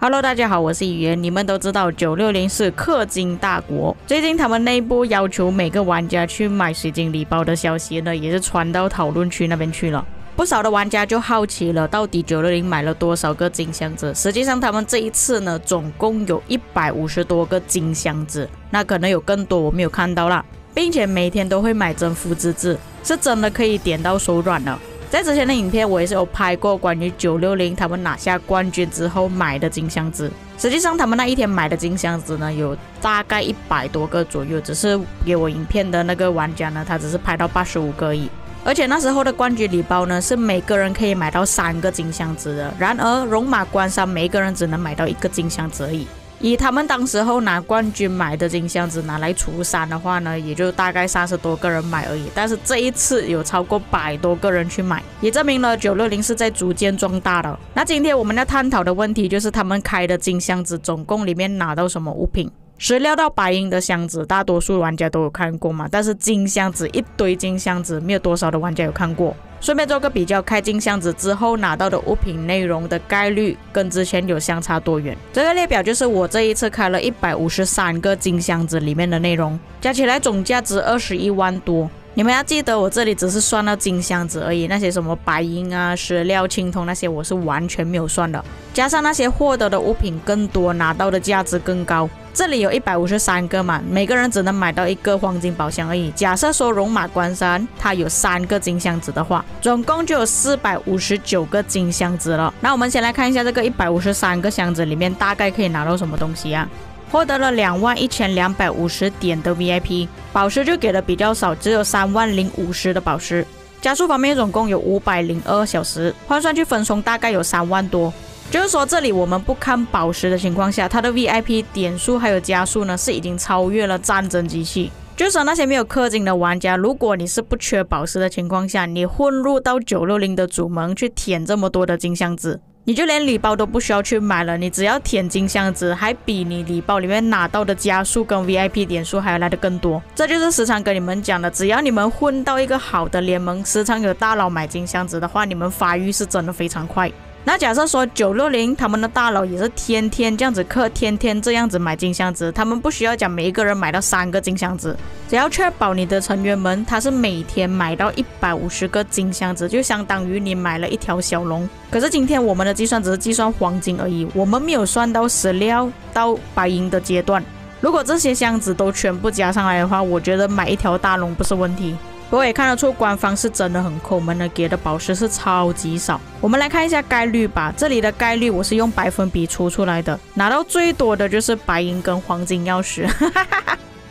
Hello， 大家好，我是语言。你们都知道960是氪金大国，最近他们内部要求每个玩家去买水晶礼包的消息呢，也是传到讨论区那边去了。不少的玩家就好奇了，到底960买了多少个金箱子？实际上他们这一次呢，总共有150多个金箱子，那可能有更多我没有看到啦，并且每天都会买征服之字，是真的可以点到手软了。在之前的影片我也是有拍过关于960他们拿下冠军之后买的金箱子，实际上他们那一天买的金箱子呢有大概100多个左右，只是给我影片的那个玩家呢他只是拍到85个而已。而且那时候的冠军礼包呢是每个人可以买到3个金箱子的，然而戎马关山每个人只能买到1个金箱子而已。以他们当时候拿冠军买的金箱子拿来除3的话呢，也就大概30多个人买而已。但是这一次有超过100多个人去买，也证明了960是在逐渐壮大的。那今天我们要探讨的问题就是他们开的金箱子总共里面拿到什么物品。石料到白银的箱子大多数玩家都有看过嘛，但是金箱子一堆金箱子没有多少的玩家有看过。顺便做个比较，开金箱子之后拿到的物品内容的概率跟之前有相差多远。这个列表就是我这一次开了153个金箱子里面的内容，加起来总价值21万多。你们要记得我这里只是算到金箱子而已，那些什么白银啊、石料、青铜那些我是完全没有算的，加上那些获得的物品更多，拿到的价值更高。这里有153个嘛，每个人只能买到1个黄金宝箱而已。假设说戎马关山它有3个金箱子的话，总共就有459个金箱子了。那我们先来看一下这个153个箱子里面大概可以拿到什么东西啊？获得了21250点的 VIP， 宝石就给的比较少，只有30050的宝石。加速方面总共有502小时，换算去分送大概有3万多。就是说这里我们不看宝石的情况下，它的 VIP 点数还有加速呢是已经超越了战争机器。就是说那些没有氪金的玩家，如果你是不缺宝石的情况下，你混入到960的主盟去舔这么多的金箱子，你就连礼包都不需要去买了，你只要舔金箱子，还比你礼包里面拿到的加速跟 VIP 点数还要来得更多。这就是时常跟你们讲的，只要你们混到一个好的联盟，时常有大佬买金箱子的话，你们发育是真的非常快。那假设说960他们的大佬也是天天这样子氪，天天这样子买金箱子，他们不需要讲每一个人买到3个金箱子，只要确保你的成员们他是每天买到150个金箱子，就相当于你买了一条小龙。可是今天我们的计算只是计算黄金而已，我们没有算到石料到白银的阶段。如果这些箱子都全部加上来的话，我觉得买一条大龙不是问题。不过也看得出官方是真的很抠门的，给的宝石是超级少。我们来看一下概率吧，这里的概率我是用百分比出来的，拿到最多的就是白银跟黄金钥匙。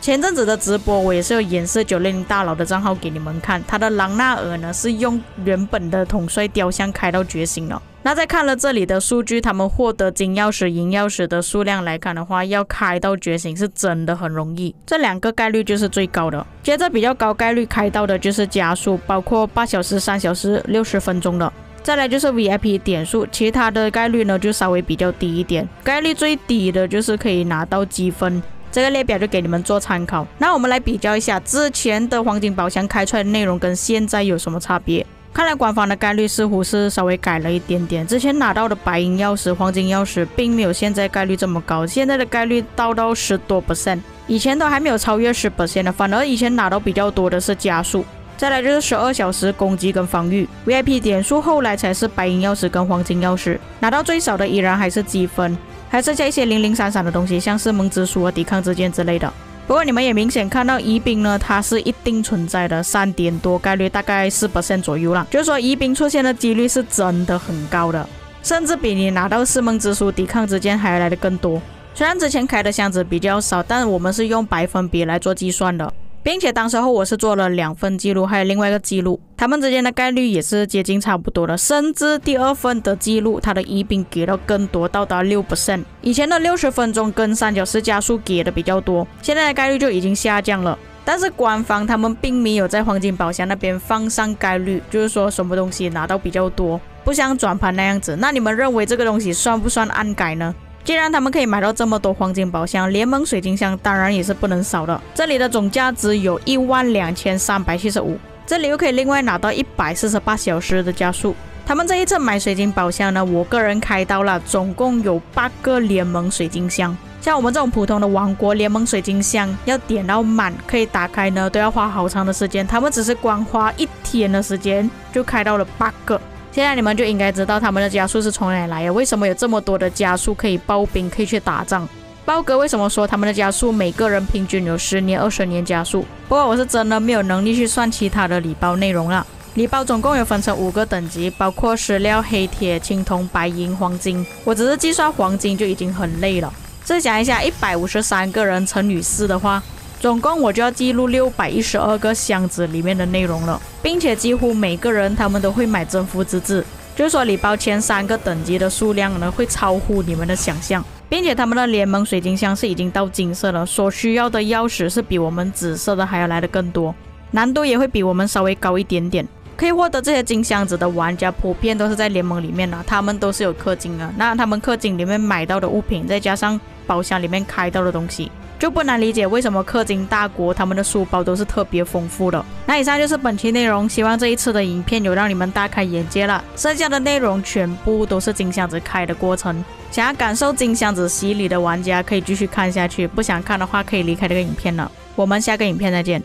前阵子的直播我也是有演示960大佬的账号给你们看，他的朗纳尔呢是用原本的统帅雕像开到觉醒了。那再看了这里的数据，他们获得金钥匙、银钥匙的数量来看的话，要开到觉醒是真的很容易，这2个概率就是最高的。接着比较高概率开到的就是加速，包括8小时、3小时、60分钟的。再来就是 VIP 点数，其他的概率呢就稍微比较低一点，概率最低的就是可以拿到积分。这个列表就给你们做参考。那我们来比较一下之前的黄金宝箱开出来的内容跟现在有什么差别。看来官方的概率似乎是稍微改了一点点，之前拿到的白银钥匙、黄金钥匙并没有现在概率这么高，现在的概率到10多%，以前都还没有超越10% 的，反而以前拿到比较多的是加速。再来就是12小时攻击跟防御 ，VIP 点数后来才是白银钥匙跟黄金钥匙，拿到最少的依然还是积分，还剩下一些零零散散的东西，像是梦之书啊、抵抗之剑之类的。不过你们也明显看到疑兵呢，它是一定存在的，3点多概率，大概4% 左右啦。就是说疑兵出现的几率是真的很高的，甚至比你拿到四梦之书、抵抗之剑还来的更多。虽然之前开的箱子比较少，但我们是用百分比来做计算的。并且当时候我是做了2份记录，还有另外一个记录，他们之间的概率也是接近差不多的，甚至第2份的记录，它的疑兵给到更多，到达6%。以前的60分钟跟3角式加速给的比较多，现在的概率就已经下降了。但是官方他们并没有在黄金宝箱那边放上概率，就是说什么东西拿到比较多，不像转盘那样子。那你们认为这个东西算不算暗改呢？既然他们可以买到这么多黄金宝箱，联盟水晶箱当然也是不能少的。这里的总价值有12375，这里又可以另外拿到148小时的加速，他们这一次买水晶宝箱呢，我个人开到了，总共有8个联盟水晶箱。像我们这种普通的王国联盟水晶箱，要点到满可以打开呢，都要花好长的时间。他们只是光花1天的时间就开到了8个。现在你们就应该知道他们的加速是从哪里来的，为什么有这么多的加速可以爆兵，可以去打仗。豹哥为什么说他们的加速每个人平均有10年、20年加速？不过我是真的没有能力去算其他的礼包内容了。礼包总共有分成5个等级，包括石料、黑铁、青铜、白银、黄金。我只是计算黄金就已经很累了。试想一下，153个人乘以4的话，总共我就要记录612个箱子里面的内容了，并且几乎每个人他们都会买征服之志，就是说礼包前3个等级的数量呢会超乎你们的想象，并且他们的联盟水晶箱是已经到金色了，所需要的钥匙是比我们紫色的还要来的更多，难度也会比我们稍微高一点点。可以获得这些金箱子的玩家普遍都是在联盟里面的，他们都是有氪金的。那他们氪金里面买到的物品，再加上宝箱里面开到的东西，就不难理解为什么氪金大国他们的书包都是特别丰富的。那以上就是本期内容，希望这一次的影片有让你们大开眼界了。剩下的内容全部都是金箱子开的过程，想要感受金箱子洗礼的玩家可以继续看下去，不想看的话可以离开这个影片了。我们下个影片再见。